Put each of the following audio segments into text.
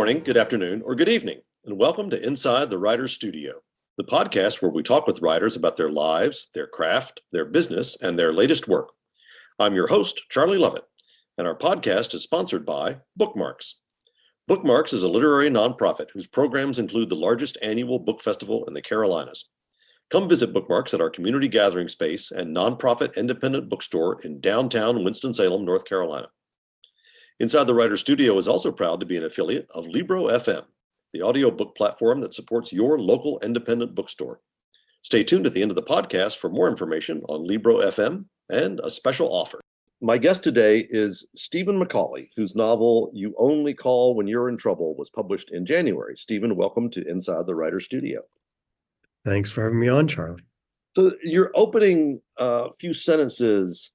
morning, good afternoon, or good evening, and welcome to Inside the Writer's Studio, the podcast where we talk with writers about their lives, their craft, their business, and their latest work. I'm your host, Charlie Lovett, and our podcast is sponsored by Bookmarks. Bookmarks is a literary nonprofit whose programs include the largest annual book festival in the Carolinas. Come visit Bookmarks at our community gathering space and nonprofit independent bookstore in downtown Winston-Salem, North Carolina. Inside the Writer's Studio is also proud to be an affiliate of Libro FM, the audiobook platform that supports your local independent bookstore. Stay tuned at the end of the podcast for more information on Libro FM and a special offer. My guest today is Stephen McCauley, whose novel You Only Call When You're in Trouble was published in January. Stephen, welcome to Inside the Writer's Studio. Thanks for having me on, Charlie. So your opening few sentences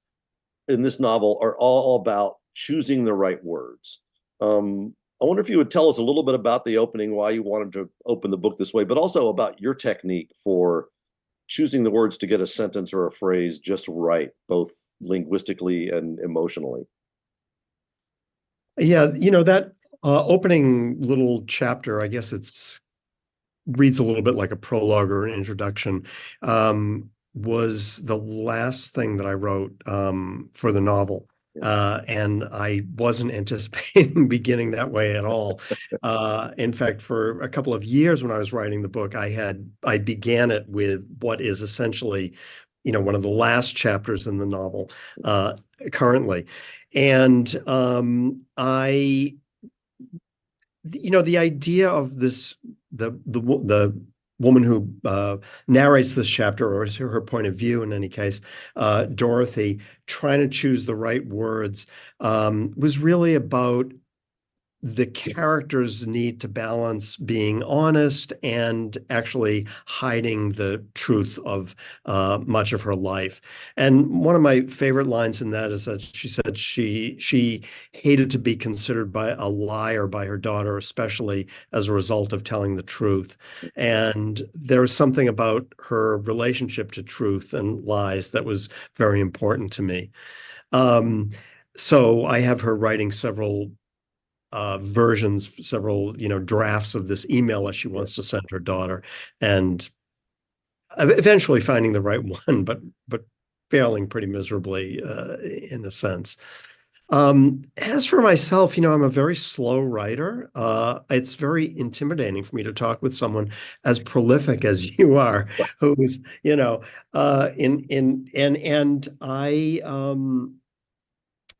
in this novel are all about choosing the right words. I wonder if you would tell us a little bit about the opening, why you wanted to open the book this way, but also about your technique for choosing the words to get a sentence or a phrase just right, both linguistically and emotionally. Yeah, that opening little chapter, I guess reads a little bit like a prologue or an introduction, was the last thing that I wrote for the novel. And I wasn't anticipating beginning that way at all. In fact, for a couple of years when I was writing the book, I began it with what is essentially, one of the last chapters in the novel currently. And the idea of this, the woman who narrates this chapter, or her point of view in any case, Dorothy, trying to choose the right words, was really about the character's need to balance being honest and actually hiding the truth of much of her life. And one of my favorite lines in that is that she said she hated to be considered by a liar by her daughter, especially as a result of telling the truth. And there was something about her relationship to truth and lies that was very important to me. So I have her writing several versions, several, drafts of this email that she wants to send her daughter, and eventually finding the right one, but failing pretty miserably in a sense. As for myself, I'm a very slow writer. It's very intimidating for me to talk with someone as prolific as you are, who's,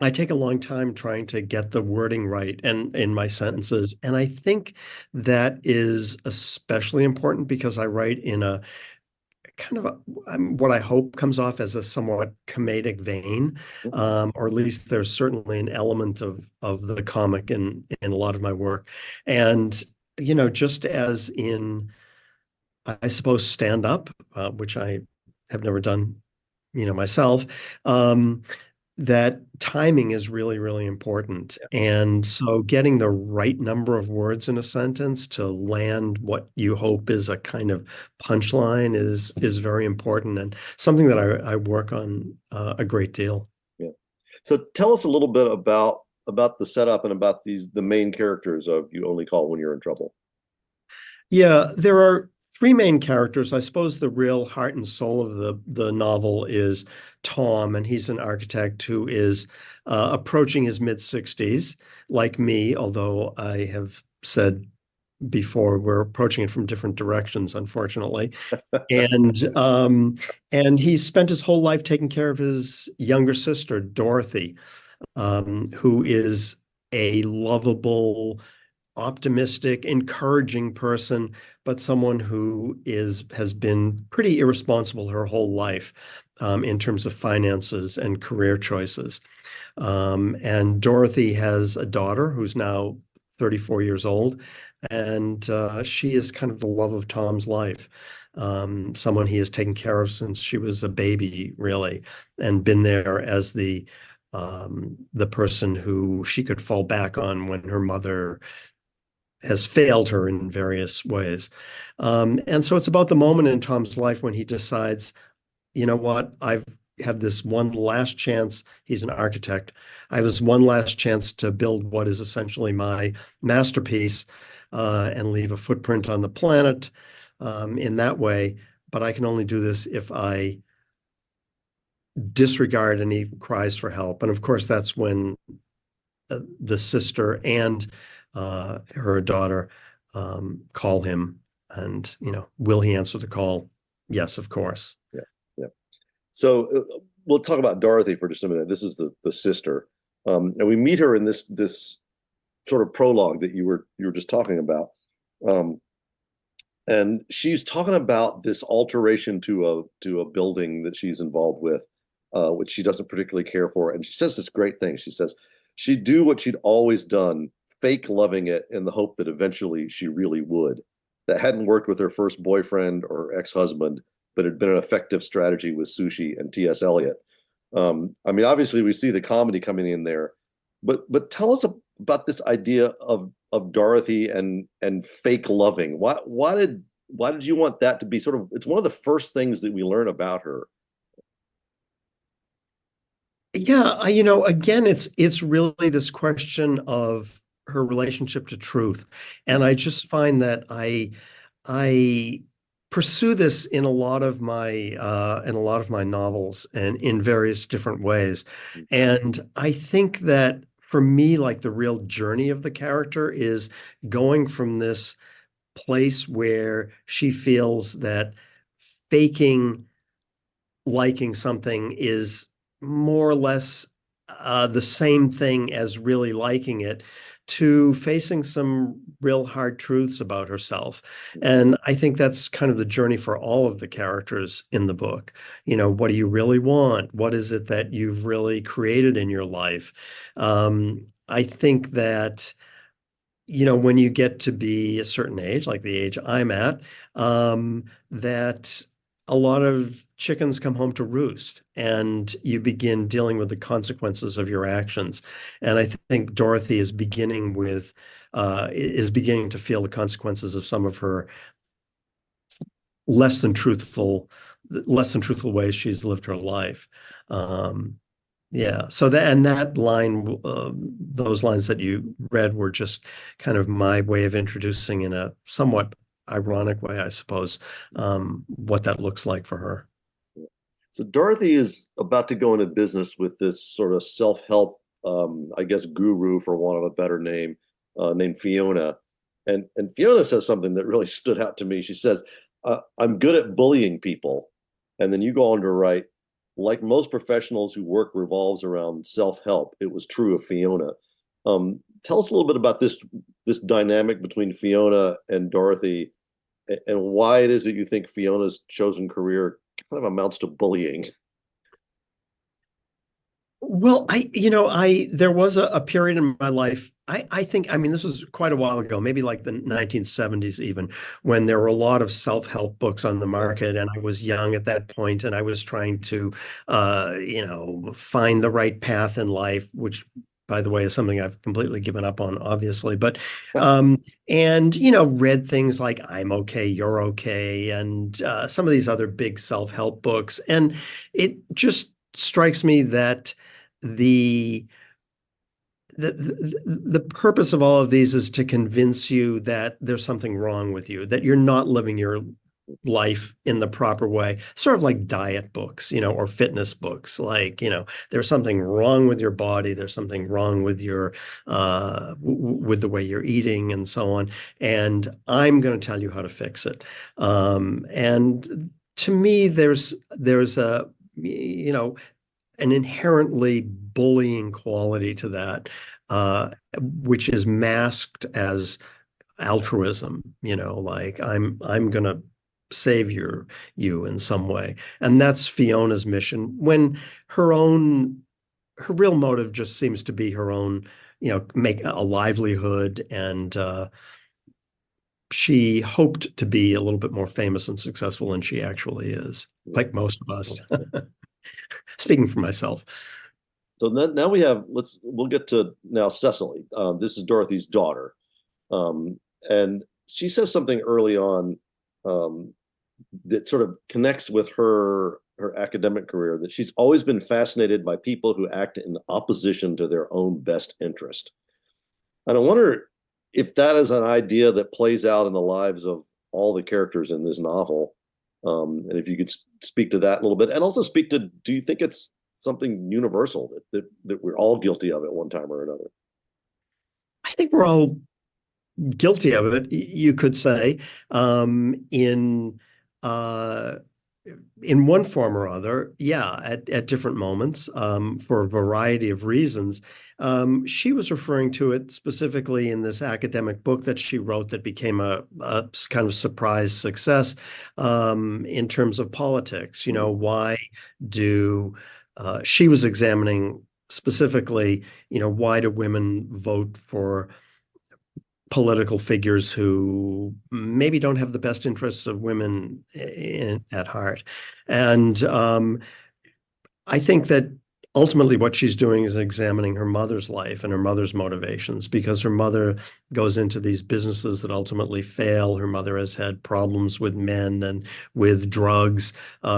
I take a long time trying to get the wording right and in my sentences. And I think that is especially important because I write in a kind of what I hope comes off as a somewhat comedic vein, or at least there's certainly an element of the comic in a lot of my work. And, just as in, I suppose, stand up, which I have never done, myself, that timing is really, really important. And so getting the right number of words in a sentence to land what you hope is a kind of punchline is very important, and something that I work on a great deal. Yeah. So tell us a little bit about the setup and about the main characters of You Only Call When You're in Trouble. Yeah, there are three main characters. I suppose the real heart and soul of the novel is Tom, and he's an architect who is approaching his mid-60s, like me, although I have said before we're approaching it from different directions, unfortunately. And he's spent his whole life taking care of his younger sister, Dorothy, who is a lovable, optimistic, encouraging person, but someone who has been pretty irresponsible her whole life in terms of finances and career choices. And Dorothy has a daughter who's now 34 years old, and she is kind of the love of Tom's life. Someone he has taken care of since she was a baby, really, and been there as the person who she could fall back on when her mother has failed her in various ways. And so it's about the moment in Tom's life when he decides, you know what, have this one last chance. He's an architect. I have this one last chance to build what is essentially my masterpiece, and leave a footprint on the planet, in that way. But I can only do this if I disregard any cries for help. And of course, that's when the sister and her daughter call him. And, will he answer the call? Yes, of course. Yeah, yeah. So we'll talk about Dorothy for just a minute. This is the sister, and we meet her in this sort of prologue that you were just talking about, and she's talking about this alteration to a building that she's involved with, which she doesn't particularly care for. And she says this great thing. She says she'd do what she'd always done, fake loving it in the hope that eventually she really would. That hadn't worked with her first boyfriend or ex-husband, but had been an effective strategy with Sushi and T.S. Eliot. I mean, obviously we see the comedy coming in there, but tell us about this idea of Dorothy and fake loving. Why did you want that to be sort of? It's one of the first things that we learn about her. Yeah, again, it's really this question of her relationship to truth. And I just find that I pursue this in a lot of my novels and in various different ways. And I think that for me, like the real journey of the character is going from this place where she feels that faking liking something is more or less the same thing as really liking it, to facing some real hard truths about herself. And I think that's kind of the journey for all of the characters in the book. What do you really want? What is it that you've really created in your life? I think that when you get to be a certain age, like the age I'm at, that a lot of chickens come home to roost and you begin dealing with the consequences of your actions. And I think Dorothy is beginning to feel the consequences of some of her less than truthful, less than truthful ways she's lived her life. Yeah. So that line, those lines that you read were just kind of my way of introducing, in a somewhat ironic way, I suppose, what that looks like for her. So Dorothy is about to go into business with this sort of self-help, I guess, guru, for want of a better name, named Fiona. And Fiona says something that really stood out to me. She says, "I'm good at bullying people," and then you go on to write, "Like most professionals who work revolves around self-help, it was true of Fiona." Tell us a little bit about this dynamic between Fiona and Dorothy, and why it is that you think Fiona's chosen career kind of amounts to bullying. Well, there was a period in my life, I think, I mean, this was quite a while ago, maybe like the 1970s even, when there were a lot of self-help books on the market, and I was young at that point, and I was trying to, find the right path in life, which, by the way, is something I've completely given up on, obviously. But, and, read things like I'm Okay, You're Okay, and some of these other big self-help books. And it just strikes me that the the purpose of all of these is to convince you that there's something wrong with you, that you're not living your life in the proper way, sort of like diet books, or fitness books. Like, there's something wrong with your body, there's something wrong with your with the way you're eating and so on, and I'm going to tell you how to fix it. And to me, there's a an inherently bullying quality to that, which is masked as altruism, like I'm gonna save you in some way. And that's Fiona's mission, when her real motive just seems to be her own, make a livelihood. And she hoped to be a little bit more famous and successful than she actually is, like most of us. Speaking for myself. So now we'll get to now Cecily. This is Dorothy's daughter. And she says something early on, that sort of connects with her her academic career that she's always been fascinated by people who act in opposition to their own best interest. And I wonder if that is an idea that plays out in the lives of all the characters in this novel. And if you could speak to that a little bit, and also speak to, do you think it's something universal that we're all guilty of at one time or another? I think we're all guilty of it, you could say, uh, in one form or other. Yeah, at different moments, for a variety of reasons. She was referring to it specifically in this academic book that she wrote that became a kind of surprise success, in terms of politics. You know, why do she was examining specifically, why do women vote for political figures who maybe don't have the best interests of women at heart. And I think that ultimately what she's doing is examining her mother's life and her mother's motivations, because her mother goes into these businesses that ultimately fail. Her mother has had problems with men and with drugs,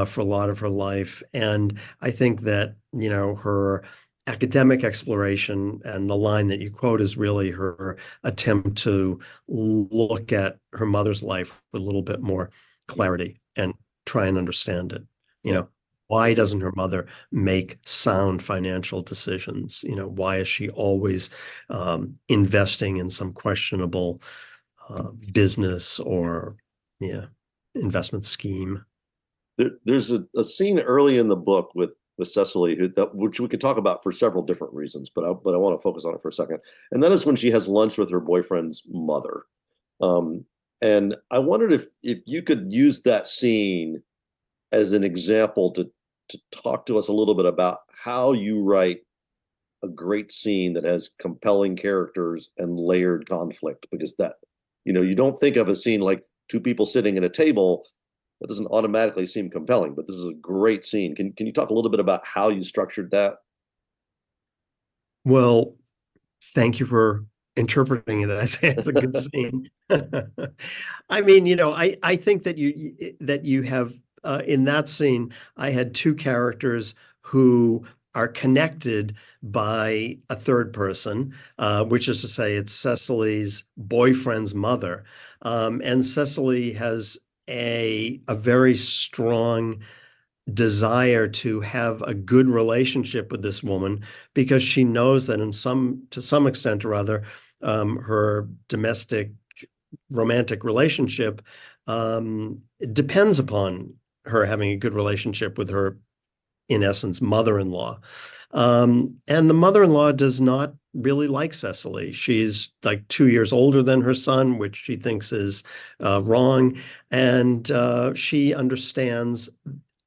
for a lot of her life. And I think that, her academic exploration and the line that you quote is really her attempt to look at her mother's life with a little bit more clarity and try and understand it. You Yeah. know, why doesn't her mother make sound financial decisions? Why is she always investing in some questionable business or, yeah, investment scheme? There's a scene early in the book with Cecily, which we could talk about for several different reasons, but I want to focus on it for a second. And that is when she has lunch with her boyfriend's mother. Um, and I wondered if you could use that scene as an example to talk to us a little bit about how you write a great scene that has compelling characters and layered conflict, because that, you don't think of a scene like two people sitting at a table, that doesn't automatically seem compelling, but this is a great scene. Can you talk a little bit about how you structured that? Well, thank you for interpreting it as it's a good scene. I mean, I think that you have, in that scene, I had two characters who are connected by a third person, which is to say, it's Cecily's boyfriend's mother, and Cecily has a very strong desire to have a good relationship with this woman, because she knows that to some extent or other, her domestic romantic relationship depends upon her having a good relationship with her, in essence, mother-in-law. And the mother-in-law does not really like Cecily. She's like 2 years older than her son, which she thinks is wrong. And she understands.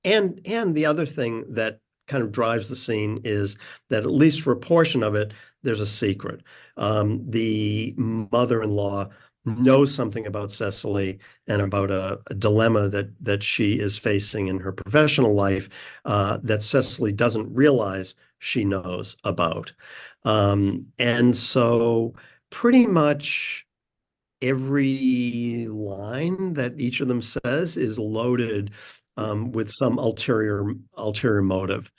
And the other thing that kind of drives the scene is that, at least for a portion of it, there's a secret. The mother-in-law knows something about Cecily and about a dilemma that she is facing in her professional life, that Cecily doesn't realize she knows about. And so pretty much every line that each of them says is loaded, with some ulterior motive.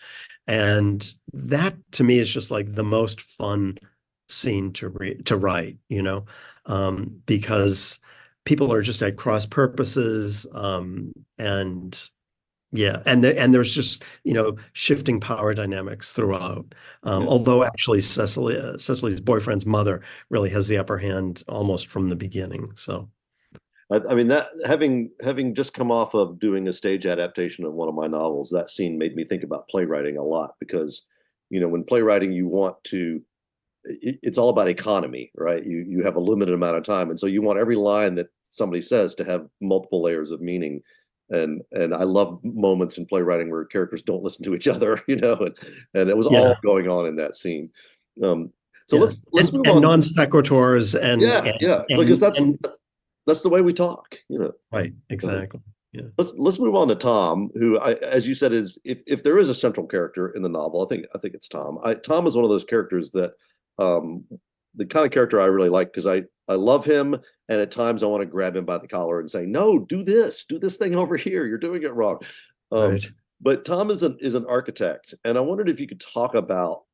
And that to me is just like the most fun scene to write, because people are just at cross purposes, and yeah, and there's just, shifting power dynamics throughout. Yeah. Although actually Cecily's boyfriend's mother really has the upper hand almost from the beginning. So I mean, that having just come off of doing a stage adaptation of one of my novels, that scene made me think about playwriting a lot, because, when playwriting, you want to, it's all about economy, right? You have a limited amount of time, and so you want every line that somebody says to have multiple layers of meaning. And I love moments in playwriting where characters don't listen to each other, and it was all yeah, going on in that scene. Um, so yeah, let's move and on. non sequiturs and Yeah, yeah, because and that's the way we talk. right, Uh, exactly. Yeah, let's move on to Tom, who, as you said, is, if there is a central character in the novel, I think it's Tom. Tom is one of those characters that, um, the kind of character I really like, because I love him, and at times I want to grab him by the collar and say, no, do this thing over here, you're doing it wrong. Um, right. But Tom is an architect, and I wondered if you could talk about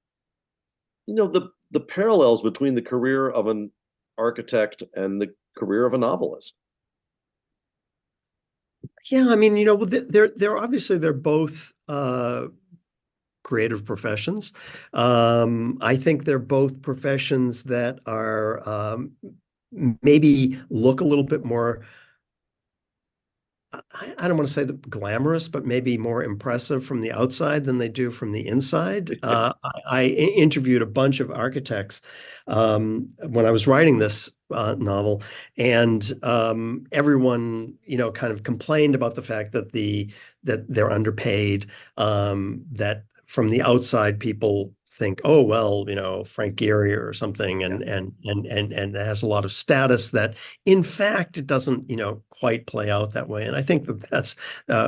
the parallels between the career of an architect and the career of a novelist. Yeah, I mean, they're obviously they're both creative professions. I think they're both professions that are maybe look a little bit more, I don't want to say the glamorous, but maybe more impressive from the outside than they do from the inside. I interviewed a bunch of architects when I was writing this novel, and everyone, kind of complained about the fact that they're underpaid, that from the outside people think, oh well, Frank Gehry or something, Yeah. and it has a lot of status that in fact it doesn't, quite play out that way. And I think that that's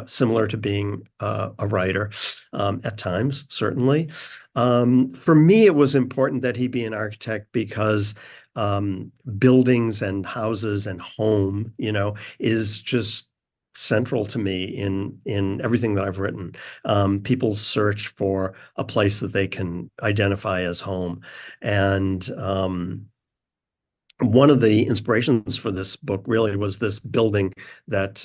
similar to being a writer at times, certainly. For me, it was important that he be an architect because buildings and houses and home, is just central to me in everything that I've written. People's search for a place that they can identify as home. And one of the inspirations for this book really was this building that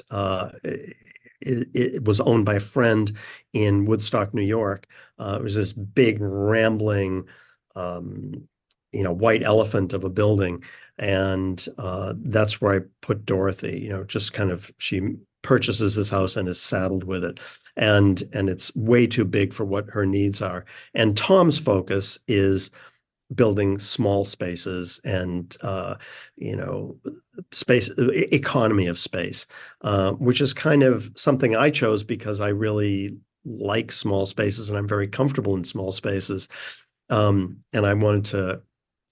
it was owned by a friend in Woodstock, New York. It was this big, rambling, um, white elephant of a building. And that's where I put Dorothy, just kind of, she purchases this house and is saddled with it. And it's way too big for what her needs are. And Tom's focus is building small spaces and space economy of space, which is kind of something I chose because I really like small spaces and I'm very comfortable in small spaces. And I wanted to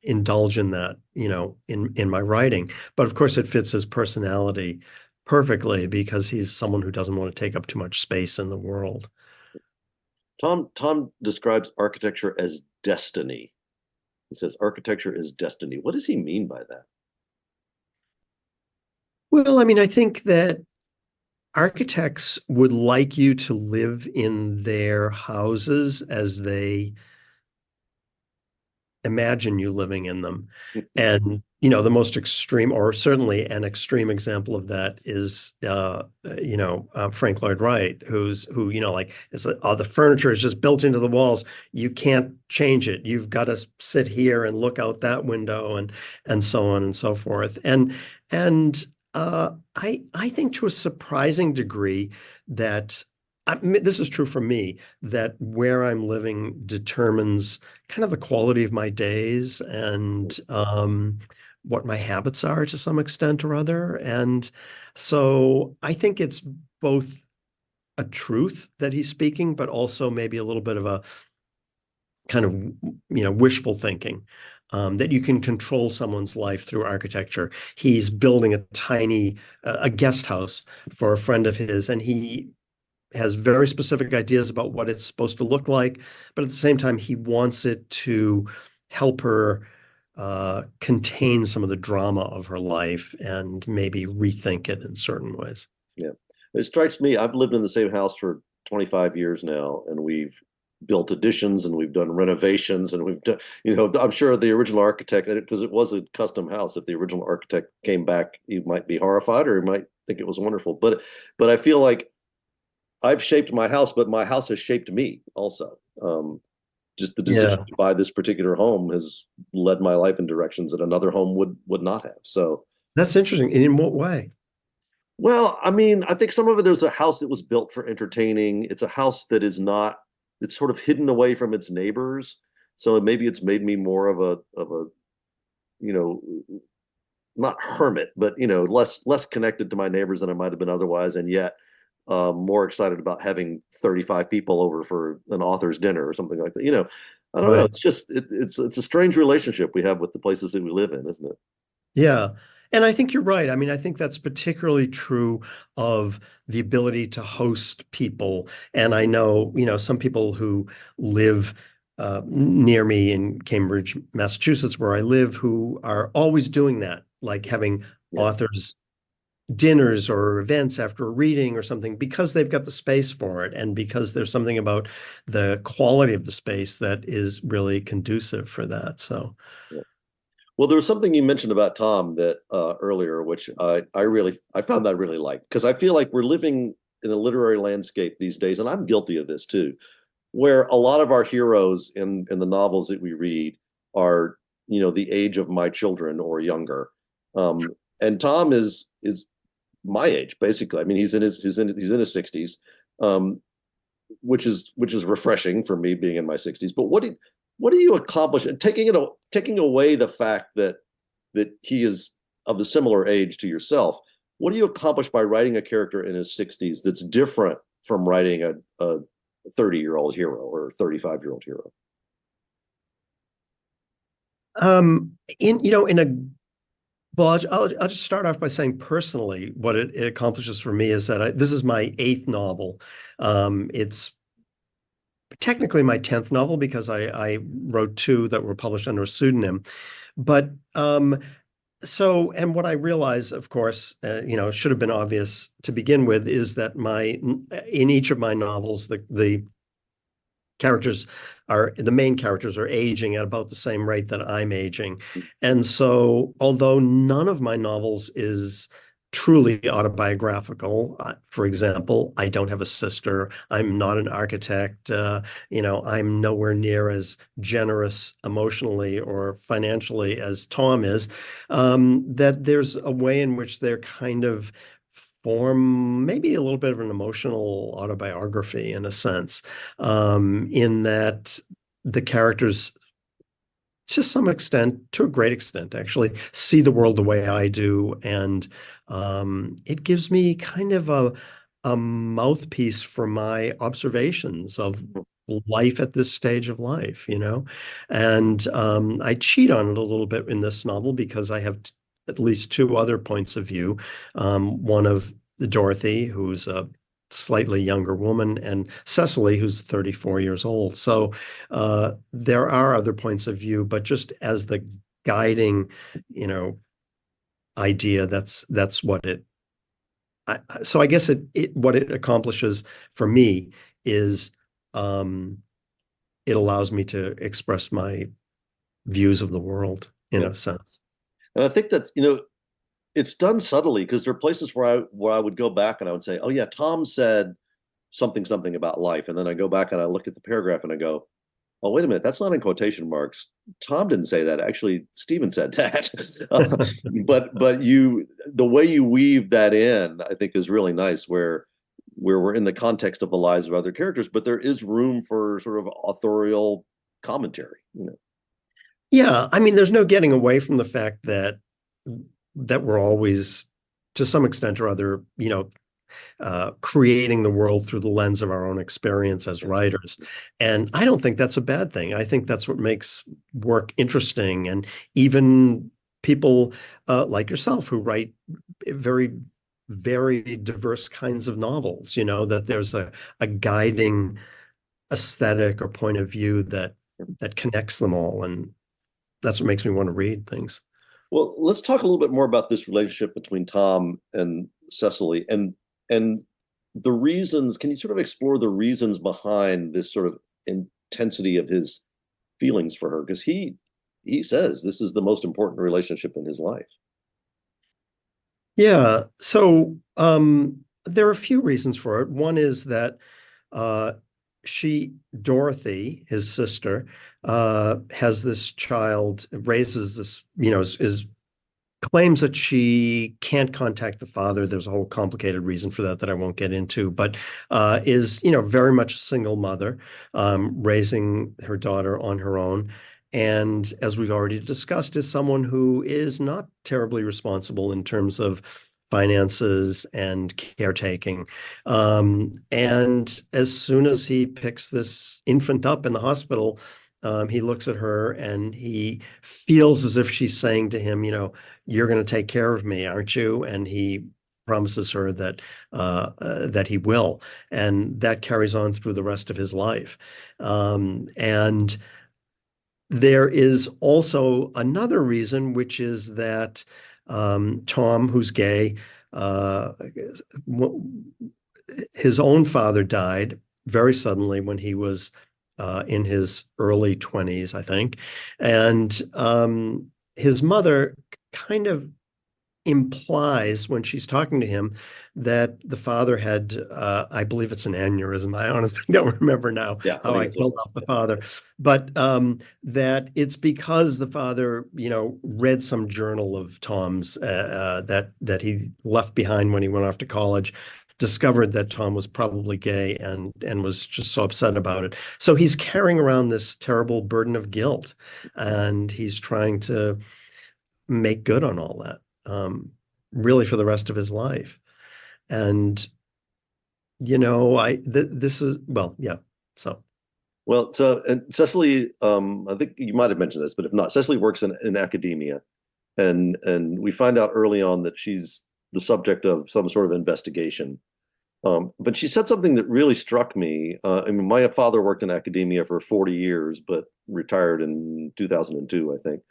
indulge in that, in my writing. But of course, it fits his personality perfectly because he's someone who doesn't want to take up too much space in the world. Tom describes architecture as destiny. He says architecture is destiny. What does he mean by that? Well, I mean, I think that architects would like you to live in their houses as they imagine you living in them. And, the most extreme, or certainly an extreme example of that is, Frank Lloyd Wright, who, like, is the furniture is just built into the walls. You can't change it. You've got to sit here and look out that window and so on and so forth. And I think to a surprising degree that this is true for me, that where I'm living determines kind of the quality of my days and what my habits are to some extent or other. And so I think it's both a truth that he's speaking, but also maybe a little bit of a kind of, wishful thinking. That you can control someone's life through architecture. He's building a guest house for a friend of his, and he has very specific ideas about what it's supposed to look like, but at the same time, he wants it to help her contain some of the drama of her life and maybe rethink it in certain ways. Yeah. It strikes me, I've lived in the same house for 25 years now, and we've built additions and we've done renovations and we've done, I'm sure the original architect, because it was a custom house, if the original architect came back, he might be horrified or he might think it was wonderful. But I feel like I've shaped my house, but my house has shaped me also. Just the decision Yeah, to buy this particular home has led my life in directions that another home would not have. So, that's interesting. In what way? well, I mean, I think some of it is a house that was built for entertaining. It's a house that is not, it's sort of hidden away from its neighbors. So maybe it's made me more of a, you know, not hermit, but less connected to my neighbors than I might have been otherwise, and yet more excited about having 35 people over for an author's dinner or something like that. I don't know. Right. It's just it's a strange relationship we have with the places that we live in, isn't it? Yeah. And I think you're right. I mean, I think that's particularly true of the ability to host people. And I know, some people who live near me in Cambridge, Massachusetts, where I live, who are always doing that, like having Yes. authors dinners or events after a reading or something because they've got the space for it and because there's something about the quality of the space that is really conducive for that. So, Well, there was something you mentioned about Tom that earlier, which I found that I really liked because I feel like we're living in a literary landscape these days, and I'm guilty of this too, where a lot of our heroes in the novels that we read are, the age of my children or younger. And Tom is my age basically. I mean, he's in his 60s, um, which is refreshing for me being in my 60s. But what do you accomplish? And taking away the fact that he is of a similar age to yourself, what do you accomplish by writing a character in his 60s that's different from writing a 30-year-old hero or 35-year-old hero? in a well, I'll just start off by saying personally, what it accomplishes for me is that this is my eighth novel. It's technically my 10th novel because I wrote two that were published under a pseudonym. But and what I realize, of course, should have been obvious to begin with, is that in each of my novels, the main characters are aging at about the same rate that I'm aging. And so, although none of my novels is truly autobiographical, for example, I don't have a sister, I'm not an architect, I'm nowhere near as generous emotionally or financially as Tom is, that there's a way in which they're kind of form maybe a little bit of an emotional autobiography in a sense, in that the characters, to some extent, to a great extent, actually, see the world the way I do. And it gives me kind of a mouthpiece for my observations of life at this stage of life. And I cheat on it a little bit in this novel because I have at least two other points of view. One of Dorothy, who's a slightly younger woman, and Cecily, who's 34 years old. So there are other points of view, but just as the guiding, you know, idea, that's what it. So I guess what it accomplishes for me is um, it allows me to express my views of the world in Yeah. a sense. And I think that's, it's done subtly because there are places where I would go back and I would say, oh yeah, Tom said something about life, and then I go back and I look at the paragraph and I go, oh wait a minute, that's not in quotation marks. Tom didn't say that. Actually, Stephen said that. But the way you weave that in, I think, is really nice. Where we're in the context of the lives of other characters, but there is room for sort of authorial commentary. Yeah, I mean, there's no getting away from the fact that we're always, to some extent or other, creating the world through the lens of our own experience as writers. And I don't think that's a bad thing. I think that's what makes work interesting. And even people like yourself who write very, very diverse kinds of novels, that there's a guiding aesthetic or point of view that connects them all. And that's what makes me want to read things. Well, let's talk a little bit more about this relationship between Tom and Cecily and the reasons. Can you sort of explore the reasons behind this sort of intensity of his feelings for her? Because he says this is the most important relationship in his life. Yeah. So there are a few reasons for it. One is that uh, Dorothy, his sister, has this child, raises this, is claims that she can't contact the father. There's a whole complicated reason for that I won't get into, but is, very much a single mother, raising her daughter on her own. And as we've already discussed, is someone who is not terribly responsible in terms of finances and caretaking. And as soon as he picks this infant up in the hospital, he looks at her and he feels as if she's saying to him, you're going to take care of me, aren't you? And he promises her that he will, and that carries on through the rest of his life. And there is also another reason, which is that Tom, who's gay, uh, his own father died very suddenly when he was in his early 20s, I think. And his mother kind of implies when she's talking to him that the father had, I believe it's an aneurysm. I honestly don't remember now Yeah, I how think I that's what it killed was. off the father, but that it's because the father, read some journal of Tom's that he left behind when he went off to college, discovered that Tom was probably gay and was just so upset about it. So he's carrying around this terrible burden of guilt, and he's trying to make good on all that, really for the rest of his life. And this is well, yeah. So Well, so and Cecily, I think you might have mentioned this, but if not, Cecily works in academia, and we find out early on that she's the subject of some sort of investigation. But she said something that really struck me. I mean, my father worked in academia for 40 years, but retired in 2002, I think.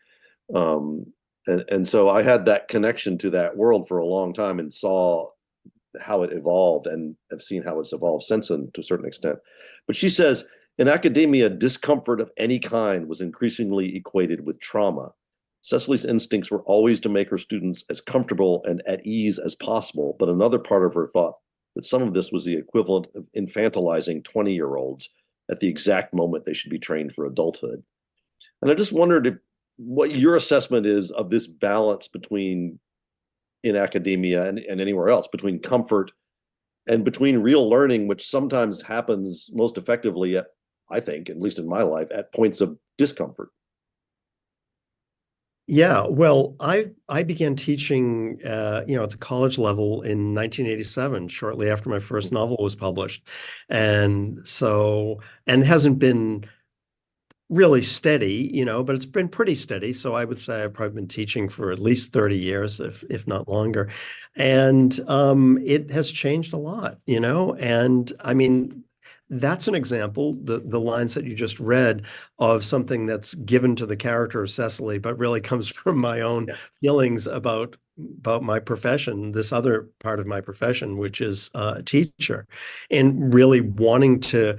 Um, and so I had that connection to that world for a long time and saw how it evolved and have seen how it's evolved since then to a certain extent. But she says in academia, discomfort of any kind was increasingly equated with trauma. Cecily's instincts were always to make her students as comfortable and at ease as possible, but another part of her thought that some of this was the equivalent of infantilizing 20-year-olds at the exact moment they should be trained for adulthood. And I just wondered what your assessment is of this balance between in academia and anywhere else between comfort and between real learning, which sometimes happens most effectively at, I think, at least in my life, at points of discomfort. yeah, well, I began teaching, at the college level in 1987, shortly after my first novel was published, and it hasn't been really steady, but it's been pretty steady. So I would say I've probably been teaching for at least 30 years, if not longer. And it has changed a lot, and I mean, that's an example, the lines that you just read, of something that's given to the character of Cecily, but really comes from my own Yeah. feelings about my profession, this other part of my profession, which is a teacher, and really wanting to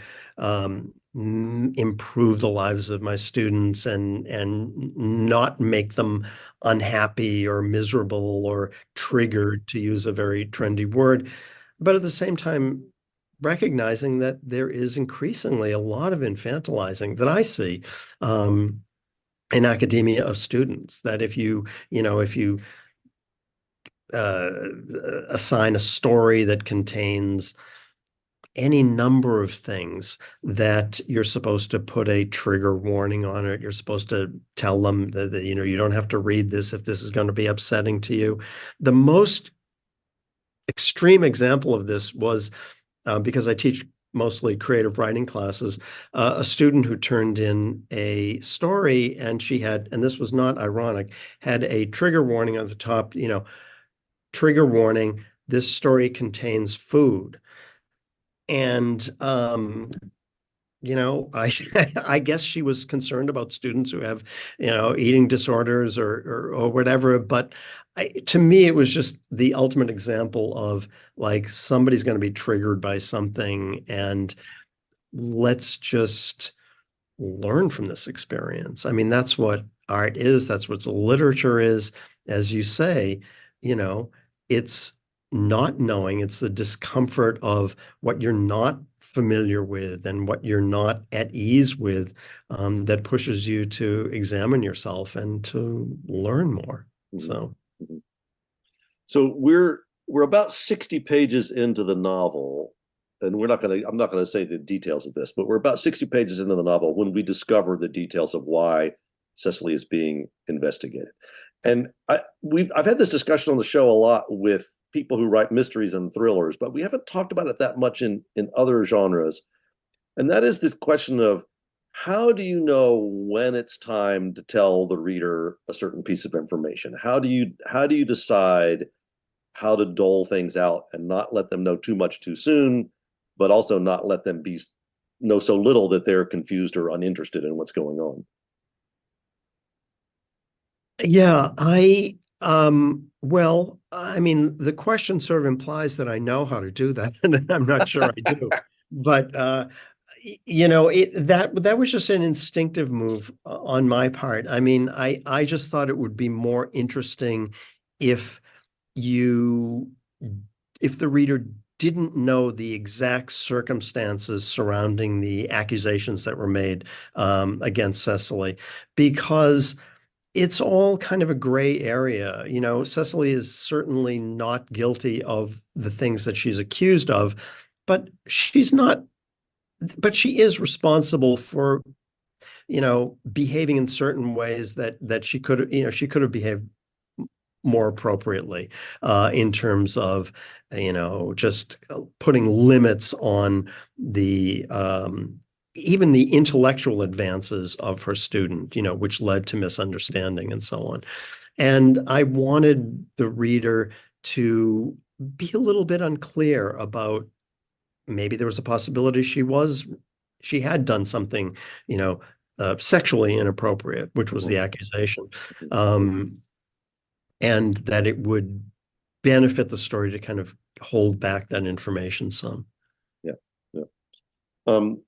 improve the lives of my students and not make them unhappy or miserable or triggered, to use a very trendy word. But at the same time, recognizing that there is increasingly a lot of infantilizing that I see in academia of students. That if you uh, assign a story that contains any number of things, that you're supposed to put a trigger warning on it. You're supposed to tell them that you don't have to read this if this is going to be upsetting to you. The most extreme example of this was because I teach mostly creative writing classes, a student who turned in a story, and she had, and this was not ironic, had a trigger warning on the top, trigger warning, this story contains food. And I I guess she was concerned about students who have, eating disorders or whatever. But to me, it was just the ultimate example of, like, somebody's going to be triggered by something, and let's just learn from this experience. I mean, that's what art is. That's what literature is. As you say, you know, it's not knowing, it's the discomfort of what you're not familiar with and what you're not at ease with, that pushes you to examine yourself and to learn more. Mhm. So, Mhm. So we're about 60 pages into the novel, and I'm not gonna say the details of this, but we're about 60 pages into the novel when we discover the details of why Cecily is being investigated. And I've had this discussion on the show a lot with people who write mysteries and thrillers, but we haven't talked about it that much in other genres. And that is this question of how do you know when it's time to tell the reader a certain piece of information? How do you decide how to dole things out and not let them know too much too soon, but also not let them be know so little that they're confused or uninterested in what's going on? yeah, Well, I mean, the question sort of implies that I know how to do that, and I'm not sure I do. But that was just an instinctive move on my part. I mean, I just thought it would be more interesting if you if the reader didn't know the exact circumstances surrounding the accusations that were made against Cecily, because it's all kind of a gray area. You know, Cecily is certainly not guilty of the things that she's accused of, but she is responsible for, behaving in certain ways that she could have behaved more appropriately in terms of, just putting limits on the even the intellectual advances of her student, which led to misunderstanding and so on. And I wanted the reader to be a little bit unclear about maybe there was a possibility she had done something, sexually inappropriate, which was the Mhm. accusation. Um, and that it would benefit the story to kind of hold back that information some. Yeah, yeah. Um,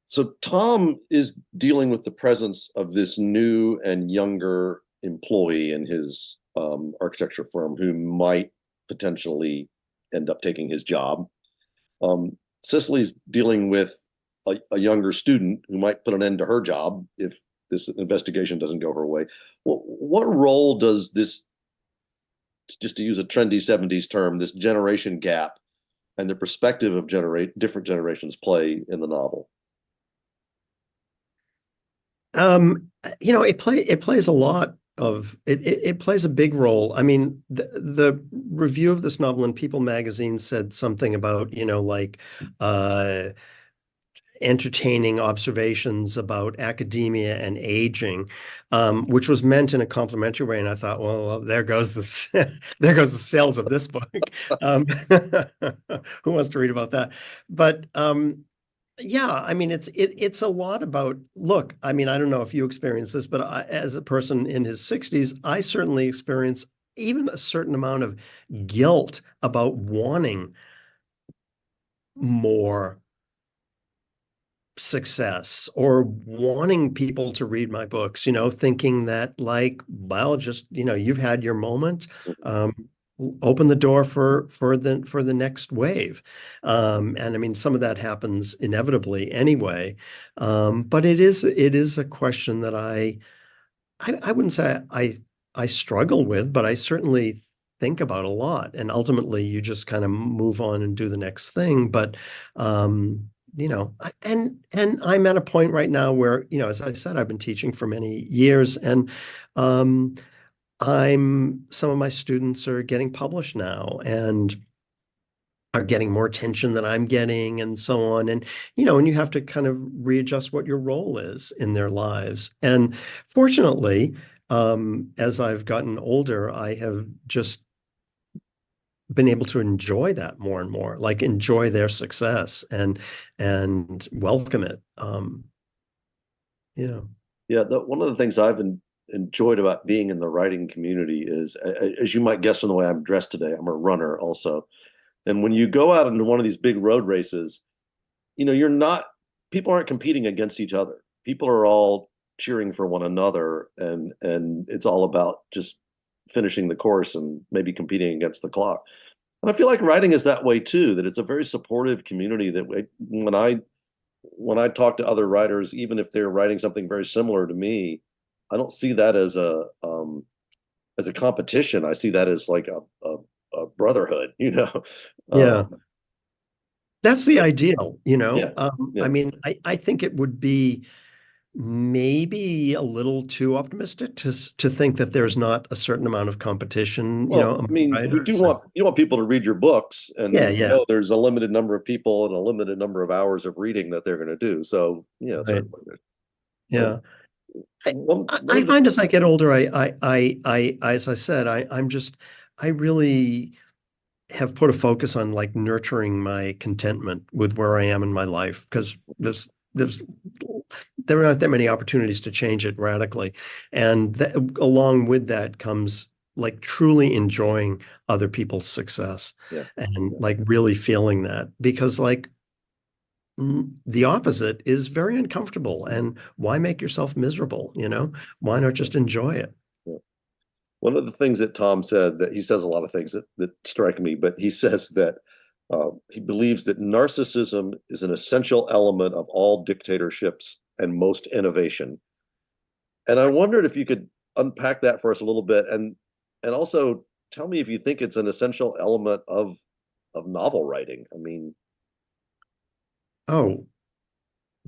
so Tom is dealing with the presence of this new and younger employee in his architecture firm who might potentially end up taking his job. Cicely's dealing with a younger student who might put an end to her job if this investigation doesn't go her way. What role does this, just to use a trendy 70s term, this generation gap and the perspective of different generations play in the novel? It plays a lot of it plays a big role. I mean, the review of this novel in People magazine said something about, like uh entertaining observations about academia and aging, which was meant in a complimentary way. And I thought, well, there goes there goes the sales of this book. Um, who wants to read about that? But yeah, I mean, it's a lot about, look, I mean, I don't know if you experience this, but as a person in his 60s, I certainly experience even a certain amount of guilt about wanting more success or wanting people to read my books, thinking that, like, well, just, you've had your moment. Um, Open the door for the next wave. And I mean, some of that happens inevitably anyway. But it is a question that I wouldn't say I struggle with, but I certainly think about a lot. And ultimately, you just kind of move on and do the next thing. But and I'm at a point right now where, as I said, I've been teaching for many years, and um, some of my students are getting published now and are getting more attention than I'm getting and so on. And you have to kind of readjust what your role is in their lives. And fortunately, as I've gotten older, I have just been able to enjoy that more and more, like enjoy their success and welcome it. You know, Yeah, one of the things I've enjoyed about being in the writing community is, as you might guess from the way I'm dressed today, I'm a runner also. And when you go out into one of these big road races, you're not, people aren't competing against each other. People are all cheering for one another, and it's all about just finishing the course and maybe competing against the clock. And I feel like writing is that way too, that it's a very supportive community that when I talk to other writers, even if they're writing something very similar to me, I don't see that as a competition. I see that as like a brotherhood, yeah, Um, that's the ideal, yeah, I yeah. mean, I think it would be maybe a little too optimistic to think that there's not a certain amount of competition, Well, I among mean, writers. you want people to read your books, Yeah, and yeah, there's a limited number of people and a limited number of hours of reading that they're going to do. So yeah, right. certainly. Um, Yeah. I, one I of the find as I get older, as I said, I really have put a focus on, like, nurturing my contentment with where I am in my life, because there aren't that many opportunities to change it radically. And along with that comes like truly enjoying other people's success Yeah. and Yeah. like really feeling that because like the opposite is very uncomfortable. And why make yourself miserable? Why not just enjoy it? Yeah. One of the things that Tom said, that he says a lot of things that strike me, but he says that he believes that narcissism is an essential element of all dictatorships and most innovation. And I wondered if you could unpack that for us a little bit, and also tell me if you think it's an essential element of novel writing. I mean, Oh,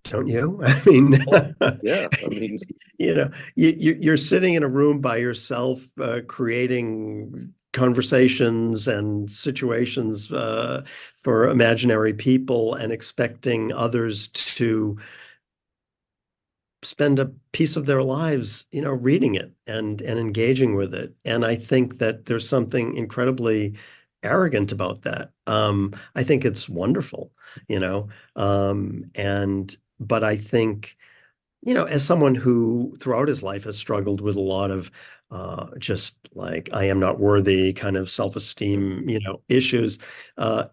don't you? I mean, oh, yeah, I mean, you're sitting in a room by yourself, creating conversations and situations for imaginary people and expecting others to spend a piece of their lives, reading it and engaging with it. And I think that there's something incredibly arrogant about that. I think it's wonderful, and but I think as someone who throughout his life has struggled with a lot of just like I am not worthy kind of self-esteem, issues,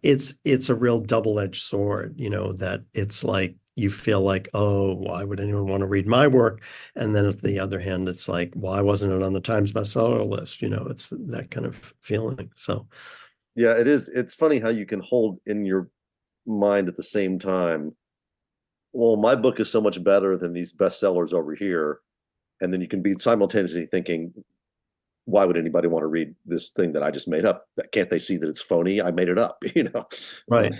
it's a real double-edged sword, that it's like you feel like, oh, why would anyone want to read my work? And then at the other hand, it's like, why wasn't it on the Times bestseller list? It's that kind of feeling. So, yeah, it is. It's funny how you can hold in your mind at the same time, well, my book is so much better than these bestsellers over here. And then you can be simultaneously thinking, why would anybody want to read this thing that I just made up? Can't they see that it's phony? I made it up, you know? right.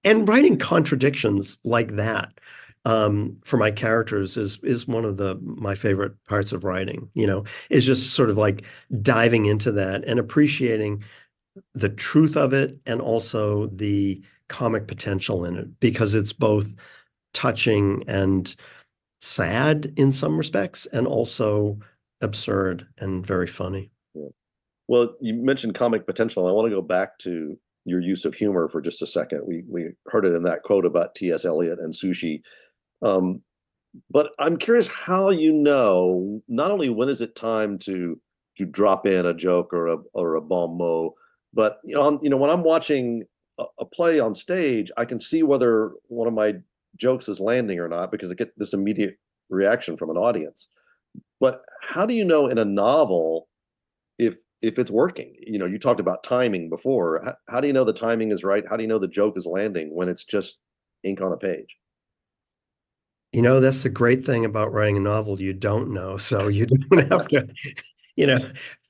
And writing contradictions like that for my characters is one of the my favorite parts of writing, is just sort of like diving into that and appreciating the truth of it and also the comic potential in it because it's both touching and sad in some respects and also absurd and very funny. Yeah. Well, you mentioned comic potential. I want to go back to your use of humor for just a second. We heard it in that quote about T.S. Eliot and sushi. Um, but I'm curious how you know not only when is it time to drop in a joke or a bon mot, but when I'm watching a play on stage, I can see whether one of my jokes is landing or not because I get this immediate reaction from an audience. But how do you know in a novel if it's working? You talked about timing before. How do you know the timing is right? How do you know the joke is landing when it's just ink on a page? That's the great thing about writing a novel. You don't know, so you don't have to, you know,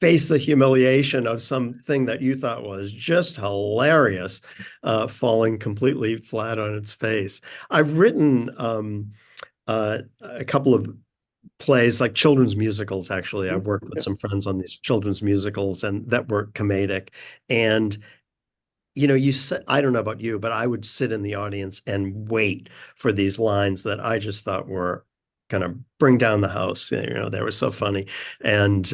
face the humiliation of something that you thought was just hilarious, falling completely flat on its face. I've written a couple of plays, like children's musicals, actually. I've worked with Yeah. some friends on these children's musicals and that were comedic. And you said, I don't know about you, but I would sit in the audience and wait for these lines that I just thought were kind of bring down the house. They were so funny. And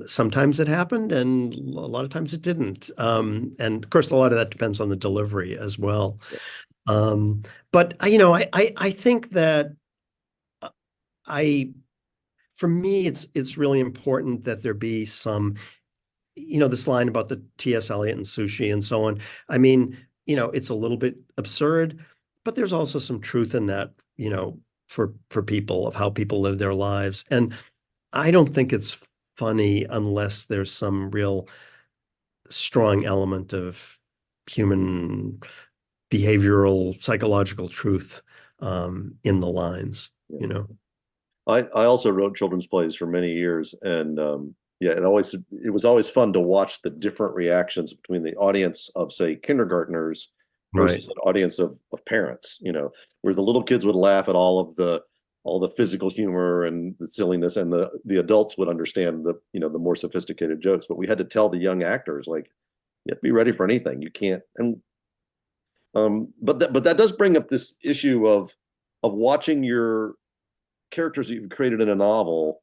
sometimes it happened, and a lot of times it didn't. And of course, a lot of that depends on the delivery as well. Um, but I think that I, for me, it's really important that there be some this line about the T.S. Eliot and sushi and so on. I mean, it's a little bit absurd, but there's also some truth in that, for people of how people live their lives. And I don't think it's funny unless there's some real strong element of human behavioral, psychological truth in the lines, Yeah. you know. I also wrote children's plays for many years, and yeah, it was always fun to watch the different reactions between the audience of, say, kindergartners Right. versus an audience of parents. Where the little kids would laugh at all the physical humor and the silliness, and the adults would understand the more sophisticated jokes. But we had to tell the young actors, like, you have to be ready for anything. You can't. And but that does bring up this issue of watching your characters that you've created in a novel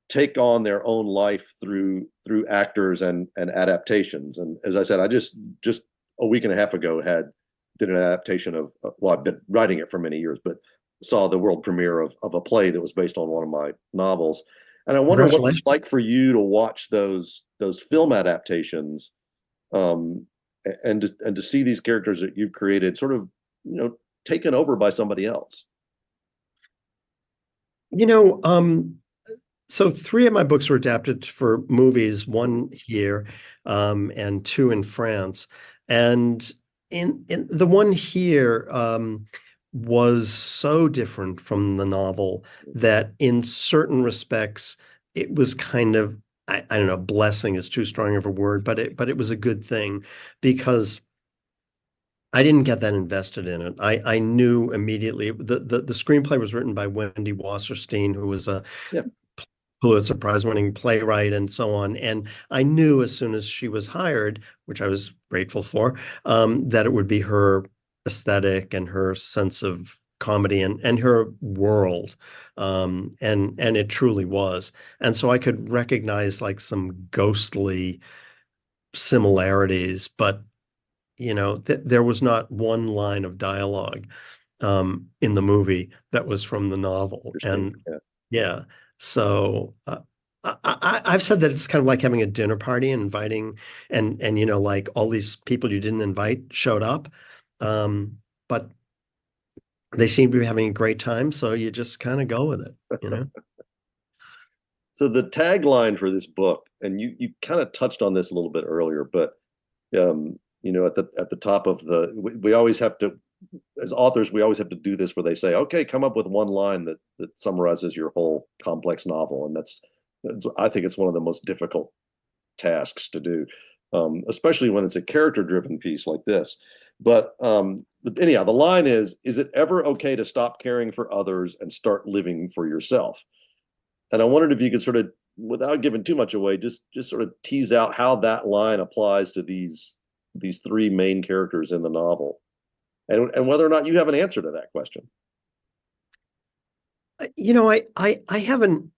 take on their own life through actors and adaptations. And as I said, I just a week and a half ago did an adaptation of, well, I've been writing it for many years, but saw the world premiere of a play that was based on one of my novels. And I wonder what it's Congratulations. like for you to watch those film adaptations, um, and to see these characters that you've created sort of, taken over by somebody else. You know, so three of my books were adapted for movies, one here, and two in France. And in the one here, was so different from the novel that in certain respects it was kind of, I don't know, blessing is too strong of a word, but it was a good thing because I didn't get that invested in it. I knew immediately the screenplay was written by Wendy Wasserstein, who was a Yeah, Pulitzer Prize winning playwright and so on. And I knew as soon as she was hired, which I was grateful for, that it would be her aesthetic and her sense of comedy and her world. And it truly was. And so I could recognize like some ghostly similarities, but there was not one line of dialogue in the movie that was from the novel. interesting. And Yeah. yeah, so I've said that it's kind of like having a dinner party and inviting, and like all these people you didn't invite showed up, but they seem to be having a great time, so you just kind of go with it. So the tagline for this book, and you kind of touched on this a little bit earlier, but at the top of we always have to, as authors, we always have to do this where they say, okay, come up with one line that summarizes your whole complex novel, and that's I think it's one of the most difficult tasks to do, especially when it's a character-driven piece like this. But anyhow, the line is it ever okay to stop caring for others and start living for yourself? And I wondered if you could sort of, without giving too much away, just sort of tease out how that line applies to these three main characters in the novel, and whether or not you have an answer to that question. I have an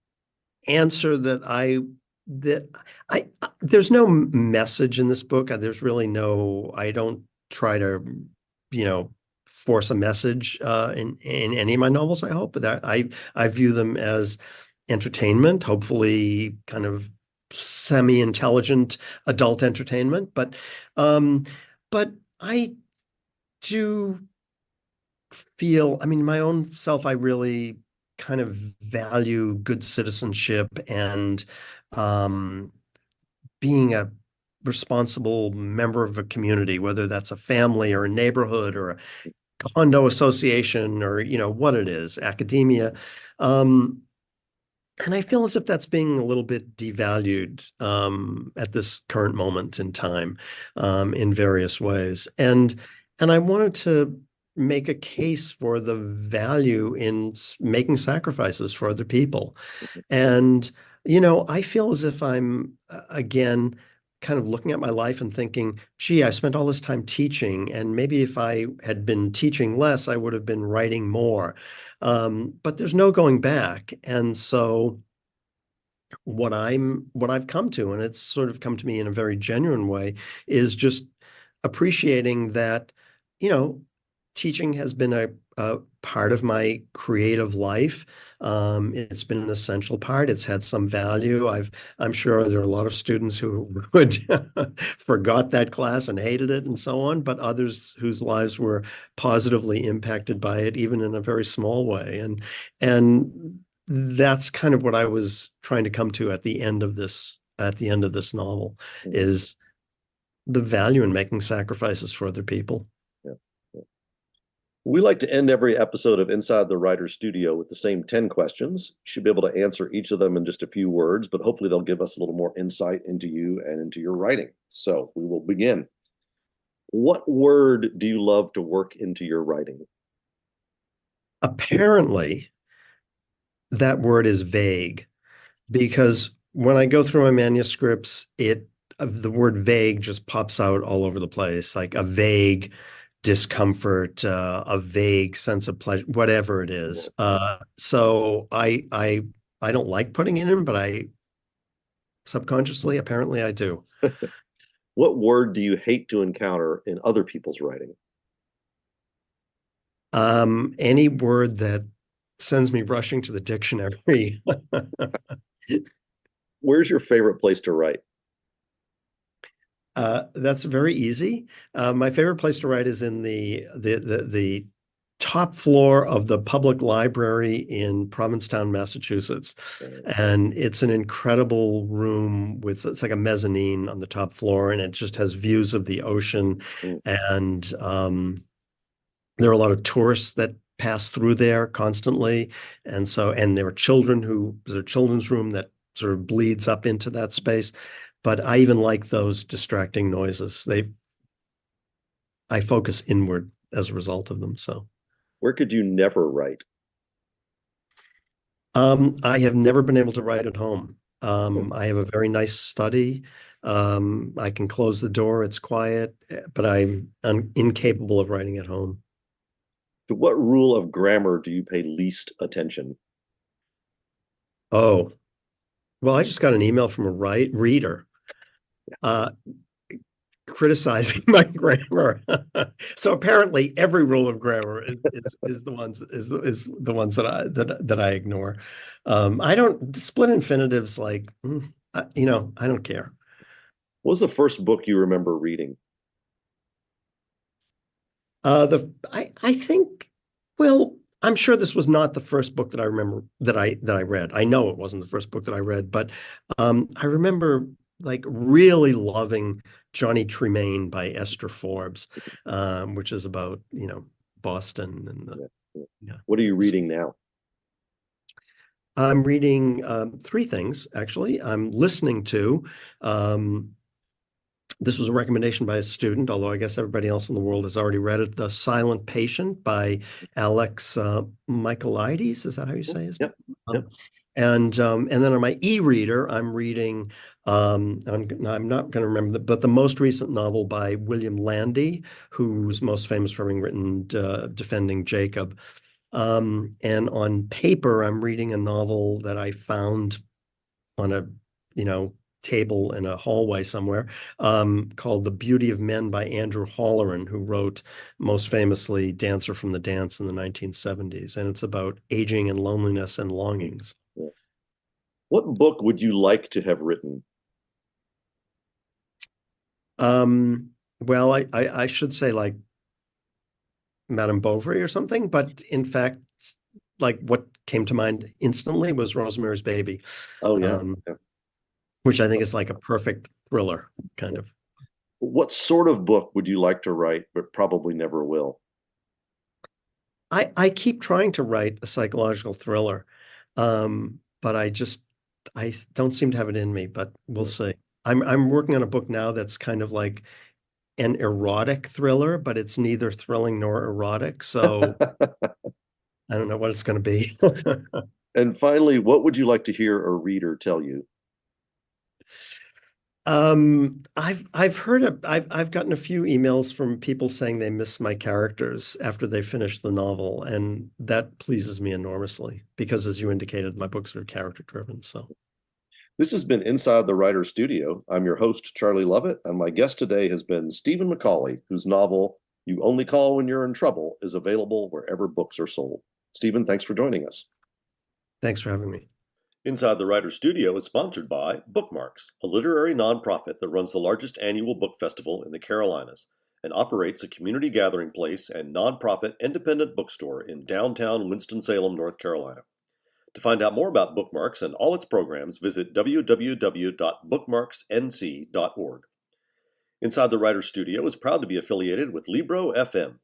answer that there's no message in this book. There's really no, I don't try to, you know, force a message in any of my novels, I hope, but that I view them as entertainment, hopefully kind of semi-intelligent adult entertainment. Um, but I do feel, I mean, my own self, I really kind of value good citizenship and um, being a responsible member of a community, whether that's a family or a neighborhood or a condo association or, what it is, academia. Um, and I feel as if that's being a little bit devalued at this current moment in time in various ways. And I wanted to make a case for the value in making sacrifices for other people. And, I feel as if I'm, again, kind of looking at my life and thinking, gee, I spent all this time teaching, and maybe if I had been teaching less, I would have been writing more. But there's no going back. And so what I've come to, and it's sort of come to me in a very genuine way, is just appreciating that, you know, teaching has been a part of my creative life. It's been an essential part. It's had some value. I'm sure there are a lot of students who would forgot that class and hated it and so on, but others whose lives were positively impacted by it, even in a very small way. And that's kind of what I was trying to come to at the end of this novel Mhm. is the value in making sacrifices for other people. Yeah. Yeah. We like to end every episode of Inside the Writer Studio with the same 10 questions. You should be able to answer each of them in just a few words, but hopefully they'll give us a little more insight into you and into your writing. So we will begin. What word do you love to work into your writing? Apparently, that word is vague because when I go through my manuscripts, the word vague just pops out all over the place, like a vague discomfort, a vague sense of pleasure, whatever it is. So I don't like putting it in, but I subconsciously, apparently, I do. What word do you hate to encounter in other people's writing? Any word that sends me rushing to the dictionary. Where's your favorite place to write? That's very easy. My favorite place to write is in the top floor of the public library in Provincetown, Massachusetts. And it's an incredible room with it's like a mezzanine on the top floor, and it just has views of the ocean. Mm. And there are a lot of tourists that pass through there constantly. And there are there's a children's room that sort of bleeds up into that space. But I even like those distracting noises. I focus inward as a result of them. So Where could you never write? I have never been able to write at home. Hmm. I have a very nice study. I can close the door, it's quiet, but I'm incapable of writing at home. To what rule of grammar do you pay least attention? Oh, well, I just got an email from a reader uh, criticizing my grammar. So apparently, every rule of grammar is the ones that I ignore. I don't split infinitives like I don't care. What was the first book you remember reading? I think, well, I'm sure this was not the first book that I remember that I read. I know it wasn't the first book that I read, but I remember like really loving Johnny Tremaine by Esther Forbes, which is about, Boston and the Yeah. Yeah. yeah. What are you reading now? I'm reading three things actually. I'm listening to um, this was a recommendation by a student, although I guess everybody else in the world has already read it. The Silent Patient by Alex Michaelides. Is that how you say his name? Yep. Yep. Um, and then on my e-reader, I'm reading. I'm not going to remember, but the most recent novel by William Landy, who's most famous for having written Defending Jacob. And on paper, I'm reading a novel that I found on a, you know, table in a hallway somewhere, called The Beauty of Men by Andrew Holleran, who wrote most famously Dancer from the Dance in the 1970s. And it's about aging and loneliness and longings. Yeah. What book would you like to have written? Well, I should say like Madame Bovary or something, but in fact, like what came to mind instantly was Rosemary's Baby, Oh yeah. um, Yeah. which I think is like a perfect thriller kind of. What sort of book would you like to write, but probably never will? I keep trying to write a psychological thriller, but I don't seem to have it in me, but we'll see. I'm working on a book now that's kind of like an erotic thriller, but it's neither thrilling nor erotic, so I don't know what it's going to be. And finally, what would you like to hear a reader tell you? I've gotten a few emails from people saying they miss my characters after they finish the novel, and that pleases me enormously because, as you indicated, my books are character driven. So This has been Inside the Writer's Studio. I'm your host, Charlie Lovett, and my guest today has been Stephen McCauley, whose novel, You Only Call When You're in Trouble, is available wherever books are sold. Stephen, thanks for joining us. thanks for having me. Inside the Writer's Studio is sponsored by Bookmarks, a literary nonprofit that runs the largest annual book festival in the Carolinas and operates a community gathering place and nonprofit independent bookstore in downtown Winston-Salem, North Carolina. To find out more about Bookmarks and all its programs, visit www.bookmarksnc.org. Inside the Writer's Studio is proud to be affiliated with Libro FM.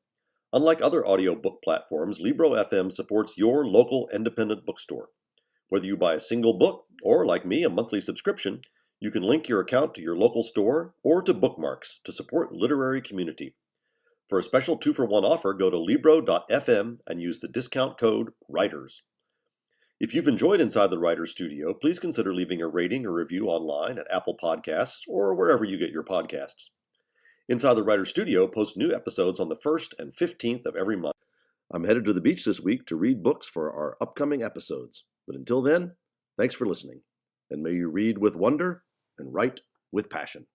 Unlike other audiobook platforms, Libro FM supports your local independent bookstore. Whether you buy a single book or, like me, a monthly subscription, you can link your account to your local store or to Bookmarks to support literary community. For a special 2-for-1 offer, go to Libro.fm and use the discount code WRITERS. If you've enjoyed Inside the Writer's Studio, please consider leaving a rating or review online at Apple Podcasts or wherever you get your podcasts. Inside the Writer's Studio posts new episodes on the 1st and 15th of every month. I'm headed to the beach this week to read books for our upcoming episodes. But until then, thanks for listening, and may you read with wonder and write with passion.